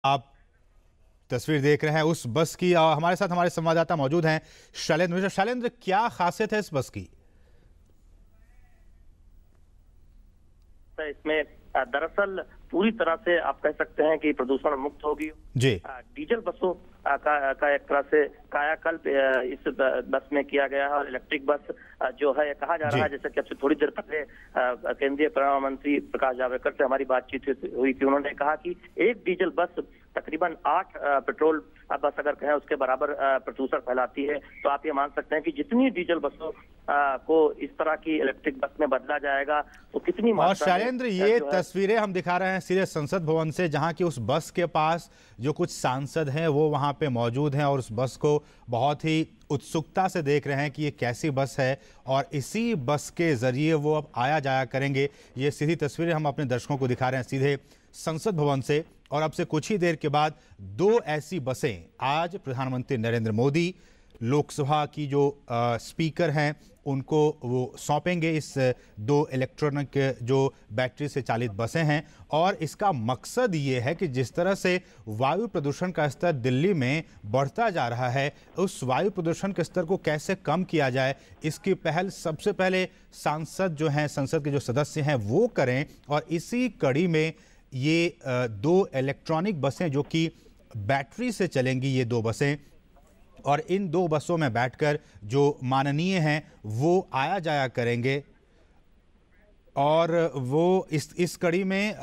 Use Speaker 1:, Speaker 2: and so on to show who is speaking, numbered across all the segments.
Speaker 1: आप तस्वीर देख रहे हैं उस बस की। हमारे साथ हमारे संवाददाता मौजूद हैं शैलेंद्र। शैलेंद्र, क्या खासियत है इस बस की?
Speaker 2: इसमें दरअसल पूरी तरह से आप कह सकते हैं कि प्रदूषण मुक्त होगी
Speaker 1: जी।
Speaker 2: डीजल बसों का एक तरह से कायाकल्प इस बस में किया गया है। और इलेक्ट्रिक बस जो है कहा जा रहा है, जैसे कि अब से थोड़ी देर पहले केंद्रीय पर्यावरण मंत्री प्रकाश जावड़ेकर से हमारी बातचीत हुई थी। उन्होंने कहा कि एक डीजल बस तकरीबन 8 पेट्रोल बस अगर कहें उसके बराबर प्रदूषण फैलाती है। तो आप ये मान सकते हैं कि जितनी डीजल बसों को इस तरह की इलेक्ट्रिक बस में बदला जाएगा तो कितनी
Speaker 1: और शैलेंद्र, ये तस्वीरें हम दिखा रहे हैं सीधे संसद भवन से, जहां की उस बस के पास जो कुछ सांसद हैं वो वहां पे मौजूद हैं और उस बस को बहुत ही उत्सुकता से देख रहे हैं कि ये कैसी बस है और इसी बस के जरिए वो अब आया जाया करेंगे। ये सीधी तस्वीरें हम अपने दर्शकों को दिखा रहे हैं सीधे संसद भवन से। और अब से कुछ ही देर के बाद 2 ऐसी बसें आज प्रधानमंत्री नरेंद्र मोदी लोकसभा की जो स्पीकर हैं उनको वो सौंपेंगे। इस 2 इलेक्ट्रॉनिक जो बैटरी से चालित बसें हैं और इसका मकसद ये है कि जिस तरह से वायु प्रदूषण का स्तर दिल्ली में बढ़ता जा रहा है, उस वायु प्रदूषण के स्तर को कैसे कम किया जाए, इसकी पहल सबसे पहले सांसद जो हैं, संसद के जो सदस्य हैं वो करें। और इसी कड़ी में ये 2 इलेक्ट्रॉनिक बसें जो कि बैटरी से चलेंगी, ये 2 बसें, और इन 2 बसों में बैठकर जो माननीय हैं वो आया जाया करेंगे। और वो इस कड़ी में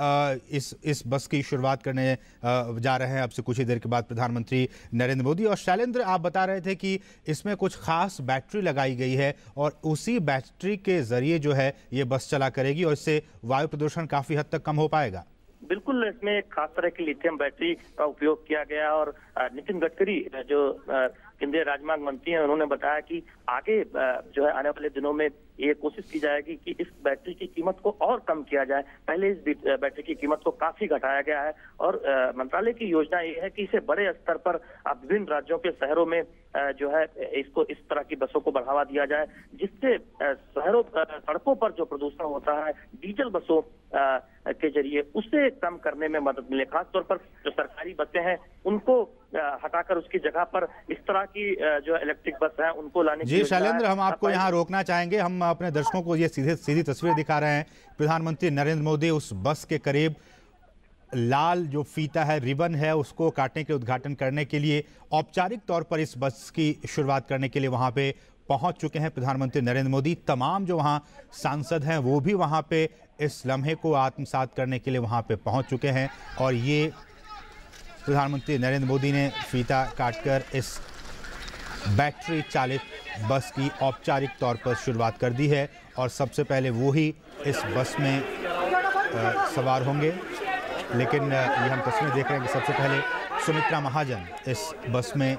Speaker 1: इस बस की शुरुआत करने जा रहे हैं अब से कुछ ही देर के बाद प्रधानमंत्री नरेंद्र मोदी। और शैलेंद्र, आप बता रहे थे कि इसमें कुछ खास बैटरी लगाई गई है और उसी बैटरी के जरिए जो है ये बस चला करेगी और इससे वायु प्रदूषण काफी हद तक कम हो पाएगा।
Speaker 2: बिल्कुल, इसमें एक खास तरह की लिथियम बैटरी का उपयोग किया गया। और नितिन गडकरी जो केंद्रीय राजमार्ग मंत्री हैं, उन्होंने बताया कि आगे जो है आने वाले दिनों में ये कोशिश की जाएगी कि इस बैटरी की कीमत को और कम किया जाए। पहले इस बैटरी की कीमत को काफी घटाया गया है और मंत्रालय की योजना ये है कि इसे बड़े स्तर पर विभिन्न राज्यों के शहरों में जो है इसको इस तरह की बसों को बढ़ावा दिया जाए, जिससे सड़कों पर जो प्रदूषण होता है डीजल बसों के जरिए उसे कम करने में मदद मिले। खासतौर पर जो सरकारी बसें हैं उनको हटाकर उसकी जगह पर इस तरह की जो इलेक्ट्रिक बस है उनको लाने की।
Speaker 1: जी शैलेंद्र, हम आपको यहाँ रोकना चाहेंगे। हम अपने दर्शकों को ये सीधी तस्वीर दिखा रहे हैं। प्रधानमंत्री नरेंद्र मोदी उस बस के करीब लाल जो फीता है, रिबन है, उसको काटने के उद्घाटन करने के लिए औपचारिक तौर पर इस बस की शुरुआत करने के लिए वहां पे पहुंच चुके हैं प्रधानमंत्री नरेंद्र मोदी। तमाम जो वहां सांसद हैं वो भी वहां पे इस लम्हे को आत्मसात करने के लिए वहां पे पहुंच चुके हैं। और ये प्रधानमंत्री नरेंद्र मोदी ने फीता काटकर इस बैटरी चालित बस की औपचारिक तौर पर शुरुआत कर दी है और सबसे पहले वो ही इस बस में सवार होंगे। लेकिन ये हम तस्वीर देख रहे हैं कि सबसे पहले सुमित्रा महाजन इस बस में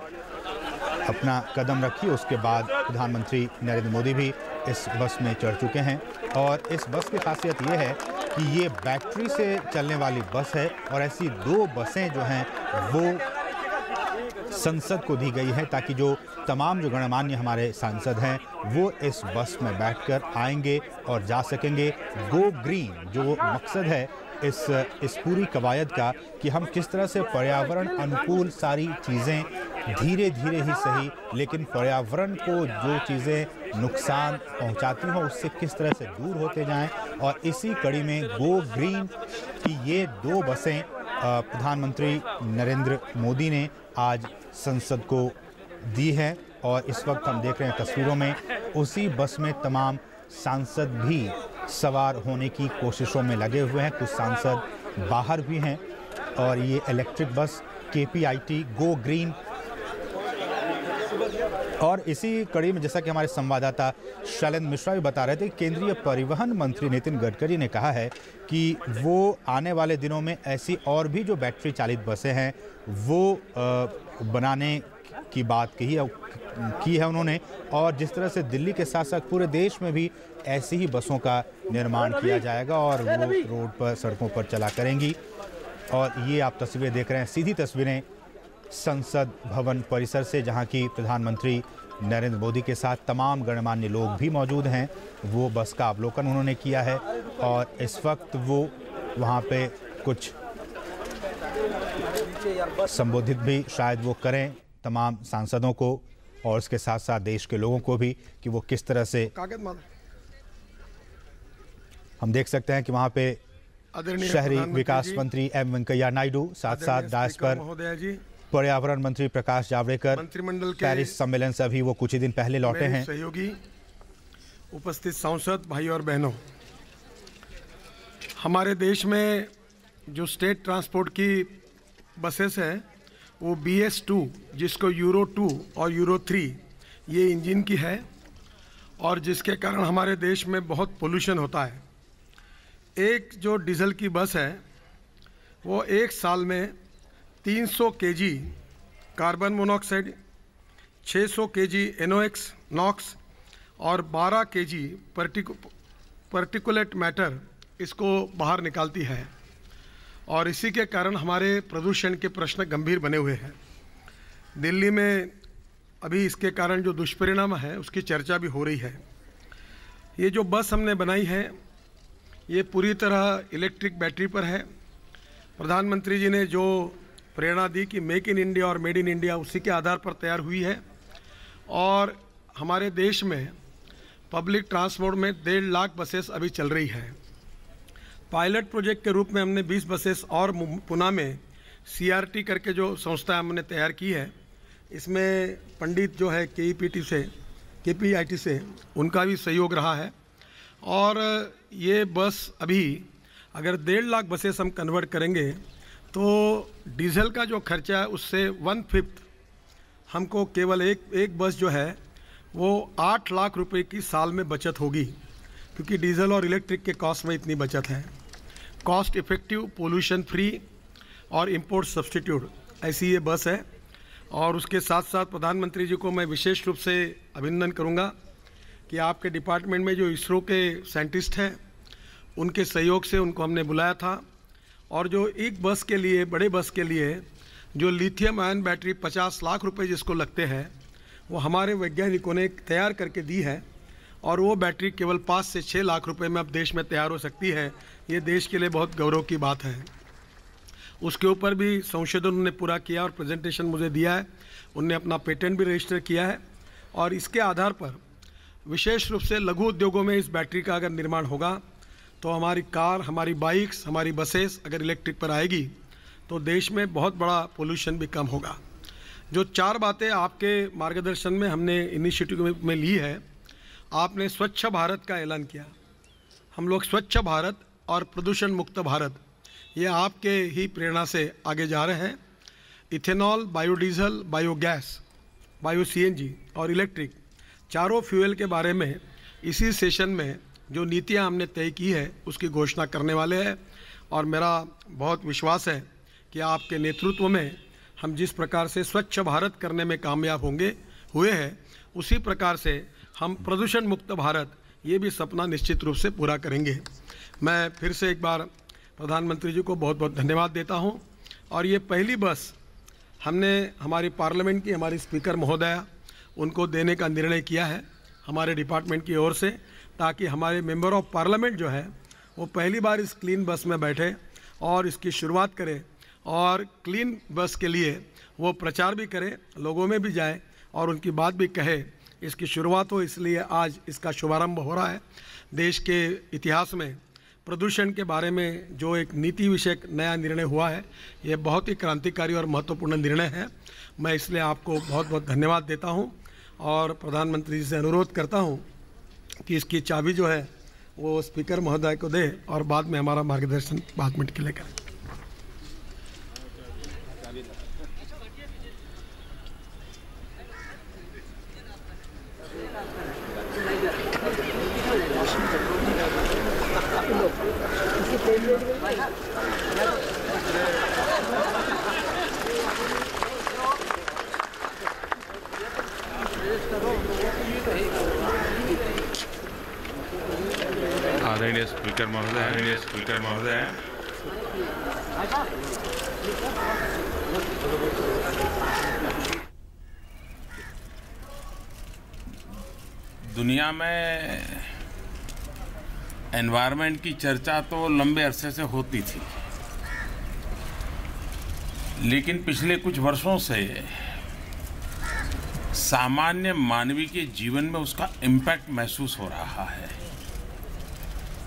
Speaker 1: अपना कदम रखी, उसके बाद प्रधानमंत्री नरेंद्र मोदी भी इस बस में चढ़ चुके हैं। और इस बस की खासियत ये है कि ये बैटरी से चलने वाली बस है और ऐसी 2 बसें जो हैं वो संसद को दी गई हैं ताकि जो तमाम जो गणमान्य हमारे सांसद हैं वो इस बस में बैठकर आएंगे और जा सकेंगे। गो ग्रीन जो मकसद है इस पूरी कवायद का कि हम किस तरह से पर्यावरण अनुकूल सारी चीज़ें धीरे धीरे ही सही, लेकिन पर्यावरण को जो चीज़ें नुकसान पहुंचाती हों उससे किस तरह से दूर होते जाएं। और इसी कड़ी में गो ग्रीन की ये 2 बसें प्रधानमंत्री नरेंद्र मोदी ने आज संसद को दी हैं। और इस वक्त हम देख रहे हैं तस्वीरों में उसी बस में तमाम सांसद भी सवार होने की कोशिशों में लगे हुए हैं। कुछ सांसद बाहर भी हैं और ये electric bus KPIT go green. और इसी कड़ी में जैसा कि हमारे संवाददाता शैलेंद्र मिश्रा भी बता रहे थे, केंद्रीय परिवहन मंत्री नितिन गडकरी ने कहा है कि वो आने वाले दिनों में ऐसी और भी जो बैटरी चालित बसें हैं वो बनाने की बात की है उन्होंने। और जिस तरह से दिल्ली के साथ साथ पूरे देश में भी ऐसी ही बसों का निर्माण किया जाएगा और वो रोड पर, सड़कों पर चला करेंगी। और ये आप तस्वीरें देख रहे हैं, सीधी तस्वीरें संसद भवन परिसर से, जहां की प्रधानमंत्री नरेंद्र मोदी के साथ तमाम गणमान्य लोग भी मौजूद हैं। वो बस का अवलोकन उन्होंने किया है और इस वक्त वो वहां पे कुछ संबोधित भी शायद वो करें तमाम सांसदों को और उसके साथ साथ देश के लोगों को भी कि वो किस तरह से। हम देख सकते हैं कि वहां पे शहरी विकास मंत्री एम वेंकैया नायडू, साथ साथ डायस पर पर्यावरण मंत्री प्रकाश जावड़ेकर
Speaker 3: मंत्रिमंडल के
Speaker 1: पेरिस सम्मेलन से अभी वो कुछ ही दिन पहले लौटे हैं।
Speaker 3: सहयोगी, उपस्थित सांसद भाई और बहनों, हमारे देश में जो स्टेट ट्रांसपोर्ट की बसेस हैं वो BS2, जिसको यूरो 2 और यूरो 3 ये इंजन की है और जिसके कारण हमारे देश में बहुत पोल्यूशन होता है। एक जो डीजल की बस है वो एक साल में 300 kg carbon monoxide, 600 kg NOx और 12 kg पार्टिकुलेट मैटर इसको बाहर निकालती है और इसी के कारण हमारे प्रदूषण के प्रश्न गंभीर बने हुए हैं। दिल्ली में अभी इसके कारण जो दुष्परिणाम है उसकी चर्चा भी हो रही है। ये जो बस हमने बनाई है ये पूरी तरह इलेक्ट्रिक बैटरी पर है। प्रधानमंत्री जी ने जो प्रेरणा दी कि मेक इन इंडिया और मेड इन इंडिया, उसी के आधार पर तैयार हुई है और हमारे देश में पब्लिक ट्रांसपोर्ट में 1.5 लाख बसेस अभी चल रही है। पायलट प्रोजेक्ट के रूप में हमने 20 बसेस और पुणे में CRT करके जो संस्था हमने तैयार की है, इसमें पंडित जो है KPIT से उनका भी सहयोग रहा है और ये बस अभी अगर 1.5 लाख बसेस हम कन्वर्ट करेंगे तो डीजल का जो खर्चा है उससे 1/5 हमको केवल एक बस जो है वो 8 लाख रुपए की साल में बचत होगी, क्योंकि डीजल और इलेक्ट्रिक के कॉस्ट में इतनी बचत है। कॉस्ट इफ़ेक्टिव, पोल्यूशन फ्री और इंपोर्ट सब्स्टिट्यूट ऐसी ये बस है। और उसके साथ साथ प्रधानमंत्री जी को मैं विशेष रूप से अभिनंदन करूंगा कि आपके डिपार्टमेंट में जो इसरो के साइंटिस्ट हैं उनके सहयोग से उनको हमने बुलाया था और जो एक बस के लिए, बड़े बस के लिए जो लिथियम आयन बैटरी 50 लाख रुपए जिसको लगते हैं वो हमारे वैज्ञानिकों ने तैयार करके दी है और वो बैटरी केवल 5 से 6 लाख रुपए में अब देश में तैयार हो सकती है। ये देश के लिए बहुत गौरव की बात है। उसके ऊपर भी संशोधन उन्होंने पूरा किया और प्रेजेंटेशन मुझे दिया है। उनने अपना पेटेंट भी रजिस्टर किया है और इसके आधार पर विशेष रूप से लघु उद्योगों में इस बैटरी का अगर निर्माण होगा तो हमारी कार, हमारी बाइक्स, हमारी बसेस अगर इलेक्ट्रिक पर आएगी तो देश में बहुत बड़ा पोल्यूशन भी कम होगा। जो 4 बातें आपके मार्गदर्शन में हमने इनिशिएटिव में ली है, आपने स्वच्छ भारत का ऐलान किया। हम लोग स्वच्छ भारत और प्रदूषण मुक्त भारत, ये आपके ही प्रेरणा से आगे जा रहे हैं। Ethanol, biodiesel, biogas, bio CNG और इलेक्ट्रिक चारों फ्यूल के बारे में इसी सेशन में जो नीतियां हमने तय की है उसकी घोषणा करने वाले हैं और मेरा बहुत विश्वास है कि आपके नेतृत्व में हम जिस प्रकार से स्वच्छ भारत करने में कामयाब हुए हैं उसी प्रकार से हम प्रदूषण मुक्त भारत, ये भी सपना निश्चित रूप से पूरा करेंगे। मैं फिर से एक बार प्रधानमंत्री जी को बहुत बहुत धन्यवाद देता हूं और ये पहली बस हमने हमारी पार्लियामेंट की, हमारी स्पीकर महोदया, उनको देने का निर्णय किया है हमारे डिपार्टमेंट की ओर से, ताकि हमारे मेंबर ऑफ पार्लियामेंट जो है वो पहली बार इस क्लीन बस में बैठे और इसकी शुरुआत करें और क्लीन बस के लिए वो प्रचार भी करें, लोगों में भी जाए और उनकी बात भी कहे। इसकी शुरुआत हो, इसलिए आज इसका शुभारंभ हो रहा है। देश के इतिहास में प्रदूषण के बारे में जो एक नीति विषयक नया निर्णय हुआ है, ये बहुत ही क्रांतिकारी और महत्वपूर्ण निर्णय है। मैं इसलिए आपको बहुत बहुत धन्यवाद देता हूँ और प्रधानमंत्री जी से अनुरोध करता हूँ कि इसकी चाबी जो है वो स्पीकर महोदय को दे और बाद में हमारा मार्गदर्शन 5 मिनट के लिए करें।
Speaker 4: आदरणीय स्पीकर महोदय, दुनिया में एनवायरनमेंट की चर्चा तो लंबे अरसे से होती थी, लेकिन पिछले कुछ वर्षों से सामान्य मानवीय के जीवन में उसका इम्पैक्ट महसूस हो रहा है,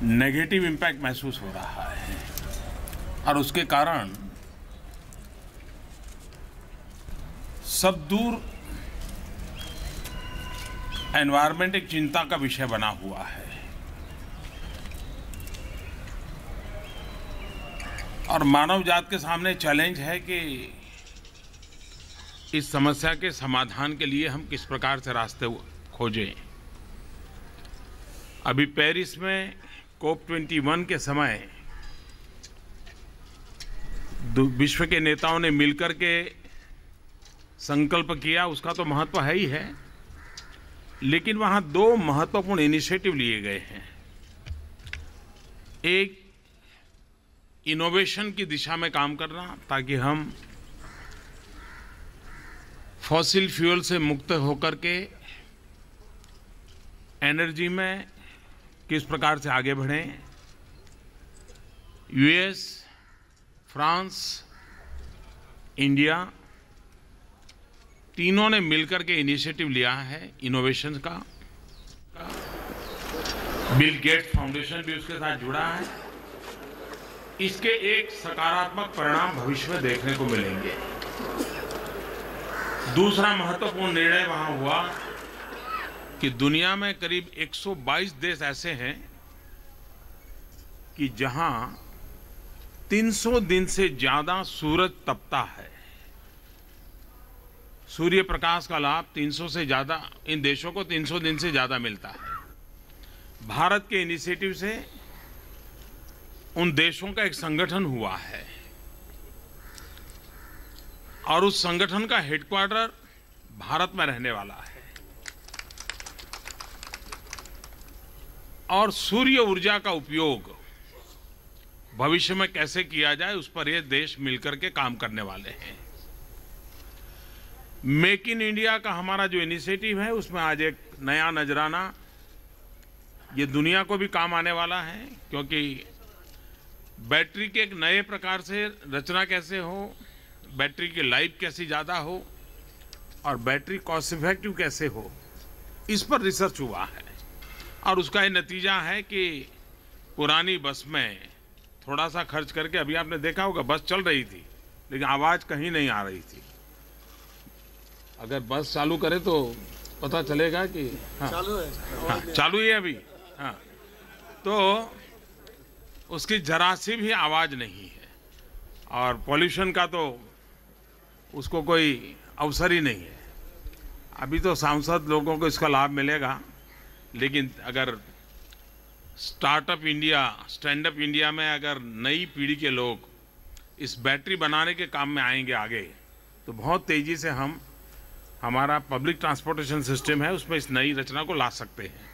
Speaker 4: नेगेटिव इम्पैक्ट महसूस हो रहा है, और उसके कारण सब दूर एनवायरनमेंट एक चिंता का विषय बना हुआ है। और मानव जात के सामने चैलेंज है कि इस समस्या के समाधान के लिए हम किस प्रकार से रास्ते खोजें। अभी पेरिस में COP21 के समय विश्व के नेताओं ने मिलकर के संकल्प किया, उसका तो महत्व है ही है, लेकिन वहाँ दो महत्वपूर्ण इनिशिएटिव लिए गए हैं। एक, इनोवेशन की दिशा में काम करना ताकि हम फॉसिल फ्यूल से मुक्त होकर के एनर्जी में किस प्रकार से आगे बढ़ें। यूएस, फ्रांस, इंडिया तीनों ने मिलकर के इनिशिएटिव लिया है इनोवेशन का। बिल गेट्स फाउंडेशन भी उसके साथ जुड़ा है। इसके एक सकारात्मक परिणाम भविष्य में देखने को मिलेंगे। दूसरा महत्वपूर्ण निर्णय वहां हुआ कि दुनिया में करीब 122 देश ऐसे हैं कि जहां 300 दिन से ज्यादा सूरज तपता है। सूर्य प्रकाश का लाभ 300 से ज्यादा, इन देशों को 300 दिन से ज्यादा मिलता है। भारत के इनिशिएटिव से उन देशों का एक संगठन हुआ है और उस संगठन का हेडक्वार्टर भारत में रहने वाला है। और सूर्य ऊर्जा का उपयोग भविष्य में कैसे किया जाए उस पर ये देश मिलकर के काम करने वाले हैं। मेक इन इंडिया का हमारा जो इनिशिएटिव है उसमें आज एक नया नजराना ये दुनिया को भी काम आने वाला है, क्योंकि बैटरी के एक नए प्रकार से रचना कैसे हो, बैटरी की लाइफ कैसी ज़्यादा हो और बैटरी कॉस्ट इफेक्टिव कैसे हो, इस पर रिसर्च हुआ है। और उसका ये नतीजा है कि पुरानी बस में थोड़ा सा खर्च करके, अभी आपने देखा होगा बस चल रही थी लेकिन आवाज़ कहीं नहीं आ रही थी। अगर बस चालू करे तो पता चलेगा कि हाँ, चालू ही है अभी। हाँ, तो उसकी जरा सी भी आवाज़ नहीं है और पॉल्यूशन का तो उसको कोई अवसर ही नहीं है। अभी तो सांसद लोगों को इसका लाभ मिलेगा, लेकिन अगर startup India, stand up India में अगर नई पीढ़ी के लोग इस बैटरी बनाने के काम में आएंगे आगे, तो बहुत तेज़ी से हम हमारा पब्लिक ट्रांसपोर्टेशन सिस्टम है उसमें इस नई रचना को ला सकते हैं।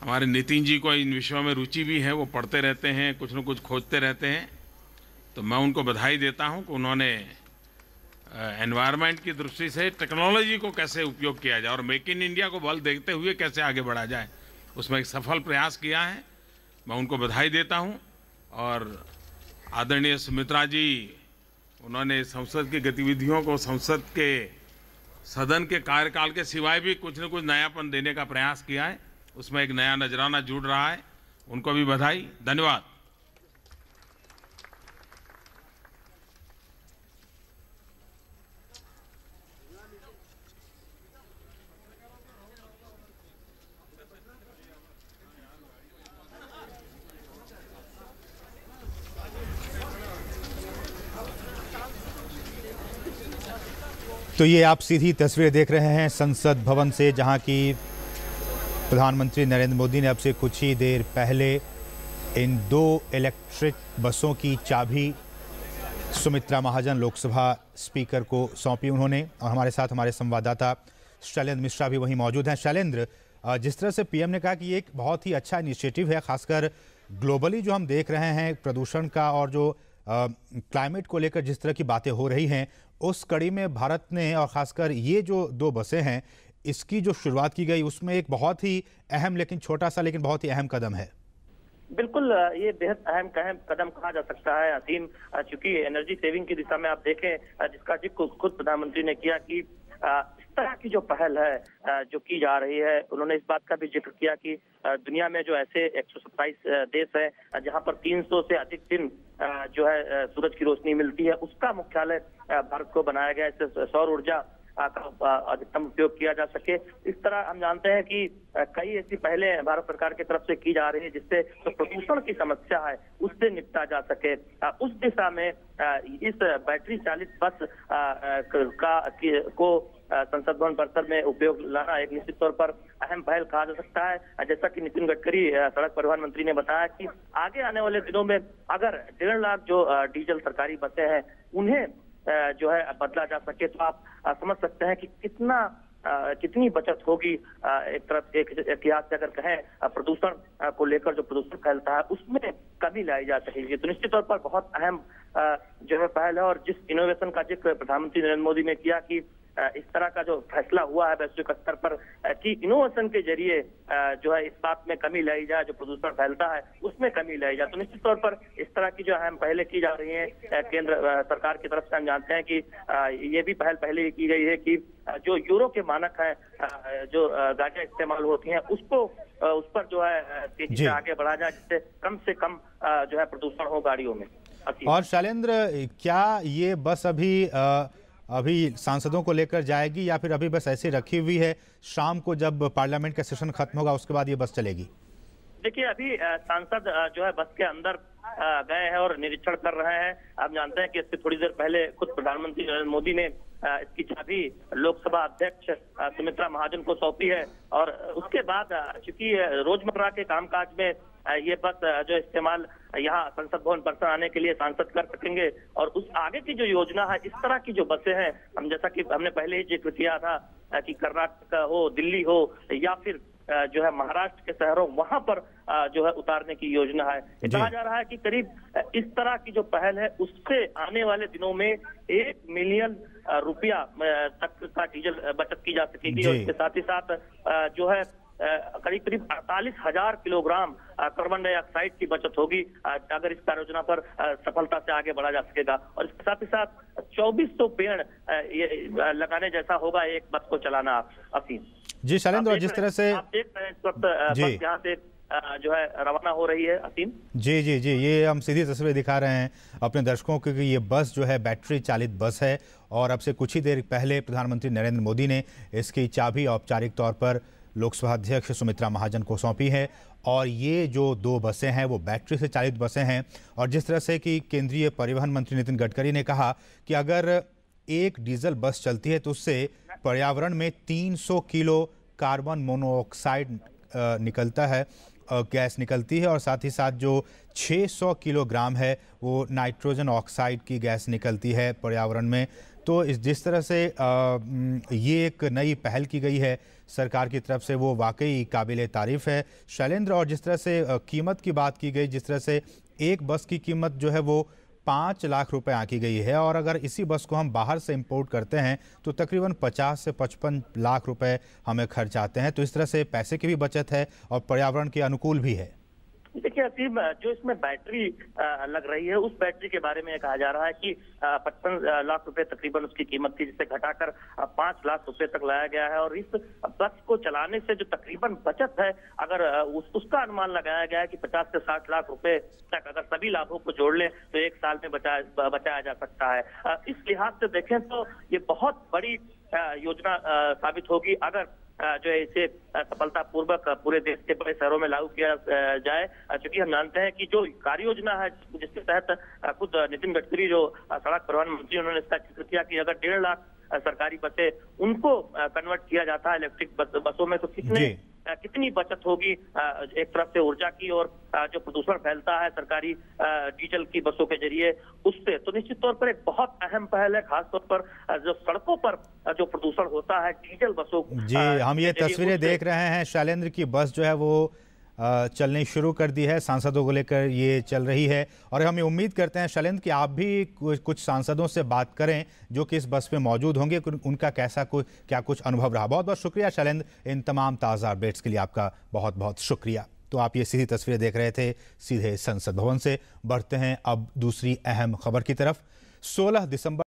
Speaker 4: हमारे नितिन जी को इन विषयों में रुचि भी है, वो पढ़ते रहते हैं, कुछ न कुछ खोजते रहते हैं, तो मैं उनको बधाई देता हूं कि उन्होंने एनवायरनमेंट की दृष्टि से टेक्नोलॉजी को कैसे उपयोग किया जाए और मेक इन इंडिया को बल देते हुए कैसे आगे बढ़ा जाए, उसमें एक सफल प्रयास किया है। मैं उनको बधाई देता हूं। और आदरणीय सुमित्रा जी, उन्होंने संसद की गतिविधियों को, संसद के सदन के कार्यकाल के सिवाय भी कुछ न कुछ नयापन देने का प्रयास किया है, उसमें एक नया नजराना जुड़ रहा है। उनको भी बधाई, धन्यवाद।
Speaker 1: तो ये आप सीधी तस्वीर देख रहे हैं संसद भवन से, जहां की प्रधानमंत्री नरेंद्र मोदी ने अब से कुछ ही देर पहले इन 2 इलेक्ट्रिक बसों की चाबी सुमित्रा महाजन लोकसभा स्पीकर को सौंपी उन्होंने। और हमारे साथ हमारे संवाददाता शैलेंद्र मिश्रा भी वहीं मौजूद हैं। शैलेंद्र, जिस तरह से पीएम ने कहा कि ये एक बहुत ही अच्छा इनिशिएटिव है, खासकर ग्लोबली जो हम देख रहे हैं प्रदूषण का और जो क्लाइमेट को लेकर जिस तरह की बातें हो रही हैं, उस कड़ी में भारत ने और खासकर ये जो 2 बसें हैं इसकी जो शुरुआत की गई उसमें एक बहुत ही अहम, लेकिन छोटा सा लेकिन बहुत ही अहम कदम है।
Speaker 2: बिल्कुल ये बेहद अहम कदम कहा जा सकता है असीम, चूंकि एनर्जी सेविंग की दिशा में आप देखें जिसका जिक्र खुद प्रधानमंत्री ने किया कि इस तरह की जो पहल है जो की जा रही है, उन्होंने इस बात का भी जिक्र किया कि दुनिया में जो ऐसे 127 देश हैं जहां पर 300 से अधिक दिन जो है सूरज की रोशनी मिलती है, उसका मुख्यालय भारत को बनाया गया। इससे सौर ऊर्जा का अधिकतम उपयोग किया जा सके। इस तरह हम जानते हैं कि कई ऐसी पहलें भारत सरकार की तरफ से की जा रही है जिससे जो प्रदूषण की समस्या है उससे निपटा जा सके। उस दिशा में इस बैटरी चालित बस को संसद भवन परिसर में उपयोग लाना एक निश्चित तौर पर अहम पहल कहा जा सकता है। जैसा कि नितिन गडकरी सड़क परिवहन मंत्री ने बताया कि आगे आने वाले दिनों में अगर 1.5 लाख जो डीजल सरकारी बसें हैं उन्हें जो है बदला जा सके तो आप समझ सकते हैं कि कितनी बचत होगी। एक तरफ एक इतिहास से अगर कहें प्रदूषण को लेकर जो प्रदूषण फैलता है उसमें कमी लाई जा सकेगी। तो निश्चित तौर पर बहुत अहम जो है पहल है। और जिस इनोवेशन का जिक्र प्रधानमंत्री नरेंद्र मोदी ने किया कि इस तरह का जो फैसला हुआ है वैश्विक स्तर पर कि इनोवेशन के जरिए जो है इस बात में कमी लाई जाए, जो प्रदूषण फैलता है उसमें कमी लाई जाए। तो निश्चित तौर पर इस तरह की जो अहम पहले की जा रही हैं केंद्र सरकार की तरफ से। हम जानते हैं कि ये भी पहले की गई है कि जो यूरो के मानक है जो गाड़ियां इस्तेमाल होती हैं उसको उस पर जो है तेजी से आगे बढ़ा जाए जिससे कम से कम जो है प्रदूषण हो गाड़ियों में।
Speaker 1: और शैलेंद्र, क्या ये बस अभी सांसदों को लेकर जाएगी या फिर अभी बस ऐसे रखी हुई है, शाम को जब पार्लियामेंट का सेशन खत्म होगा उसके बाद ये बस चलेगी?
Speaker 2: देखिए अभी सांसद जो है बस के अंदर गए हैं और निरीक्षण कर रहे हैं। आप जानते हैं कि इससे थोड़ी देर पहले खुद प्रधानमंत्री नरेंद्र मोदी ने इसकी चाबी लोकसभा अध्यक्ष सुमित्रा महाजन को सौंपी है। और उसके बाद चूंकि रोजमर्रा के कामकाज में ये बस जो इस्तेमाल यहाँ संसद भवन परिसर आने के लिए सांसद कर सकेंगे। और उस आगे की जो योजना है, इस तरह की जो बसें हैं, हम जैसा कि हमने पहले ही जिक्र किया था कि कर्नाटक हो, दिल्ली हो या फिर जो है महाराष्ट्र के शहरों वहां पर जो है उतारने की योजना है। कहा जा रहा है कि करीब इस तरह की जो पहल है उससे आने वाले दिनों में 1 मिलियन रुपया तक का डीजल बचत की जा सकेगी। और इसके साथ ही साथ जो है करीब 48,000 किलोग्राम कार्बन डाइऑक्साइड की बचत होगी अगर इस कार्य योजना पर सफलता से आगे बढ़ा जा सकेगा। और इसके साथ ही साथ 2400 पेड़ लगाने जैसा होगा एक बस को चलाना। असीम
Speaker 1: जी शैलेंद्र, और जिस तरह से
Speaker 2: आप देख रहे हैं इस वक्त बस यहाँ से जो है रवाना हो रही है। असीम
Speaker 1: जी जी जी, ये हम सीधी तस्वीर दिखा रहे हैं अपने दर्शकों को कि ये बस जो है बैटरी चालित बस है और अब से कुछ ही देर पहले प्रधानमंत्री नरेंद्र मोदी ने इसकी चाबी औपचारिक तौर पर लोकसभा अध्यक्ष सुमित्रा महाजन को सौंपी है। और ये जो 2 बसें हैं वो बैटरी से चालित बसें हैं। और जिस तरह से कि केंद्रीय परिवहन मंत्री नितिन गडकरी ने कहा कि अगर एक डीजल बस चलती है तो उससे पर्यावरण में 300 किलो कार्बन मोनोऑक्साइड निकलता है, गैस निकलती है। और साथ ही साथ जो 600 किलोग्राम है वो नाइट्रोजन ऑक्साइड की गैस निकलती है पर्यावरण में। तो जिस तरह से ये एक नई पहल की गई है सरकार की तरफ से वो वाकई काबिल तारीफ़ है शैलेंद्र। और जिस तरह से कीमत की बात की गई, जिस तरह से एक बस की कीमत जो है वो 5 लाख रुपए आंकी गई है और अगर इसी बस को हम बाहर से इंपोर्ट करते हैं तो तकरीबन 50 से 55 लाख रुपए हमें खर्च आते हैं। तो इस तरह से पैसे की भी बचत है और पर्यावरण के अनुकूल भी है।
Speaker 2: देखिए असीम, जो इसमें बैटरी लग रही है उस बैटरी के बारे में कहा जा रहा है कि 55 लाख रुपए तकरीबन उसकी कीमत थी, जिसे घटाकर 5 लाख रुपए तक लाया गया है। और इस बस को चलाने से जो तकरीबन बचत है अगर उसका अनुमान लगाया गया है कि 50 से 60 लाख रुपए तक अगर सभी लाभों को जोड़ लें तो 1 साल में बचाया जा सकता है। इस लिहाज से देखें तो ये बहुत बड़ी योजना साबित होगी अगर जो है इसे सफलतापूर्वक पूरे देश के बड़े शहरों में लागू किया जाए। क्योंकि हम जानते हैं कि जो कार्य योजना है जिसके तहत खुद नितिन गडकरी जो सड़क परिवहन मंत्री उन्होंने इसका जिक्र किया कि अगर 1.5 लाख सरकारी बसें उनको कन्वर्ट किया जाता है इलेक्ट्रिक बसों में तो कितनी बचत होगी एक तरफ से ऊर्जा की और जो प्रदूषण फैलता है सरकारी डीजल की बसों के जरिए उससे। तो निश्चित तौर पर एक बहुत अहम पहल है, खासतौर पर जो सड़कों पर जो प्रदूषण होता है डीजल बसों।
Speaker 1: जी, हम ये तस्वीरें देख रहे हैं शैलेंद्र की बस जो है वो चलनी शुरू कर दी है, सांसदों को लेकर ये चल रही है। और हम ये उम्मीद करते हैं शैलेंद्र कि आप भी कुछ सांसदों से बात करें जो कि इस बस में मौजूद होंगे, उनका क्या कुछ अनुभव रहा। बहुत बहुत शुक्रिया शैलेंद्र, इन तमाम ताज़ा अपडेट्स के लिए आपका बहुत बहुत शुक्रिया। तो आप ये सीधी तस्वीरें देख रहे थे सीधे संसद भवन से। बढ़ते हैं अब दूसरी अहम खबर की तरफ। 16 दिसंबर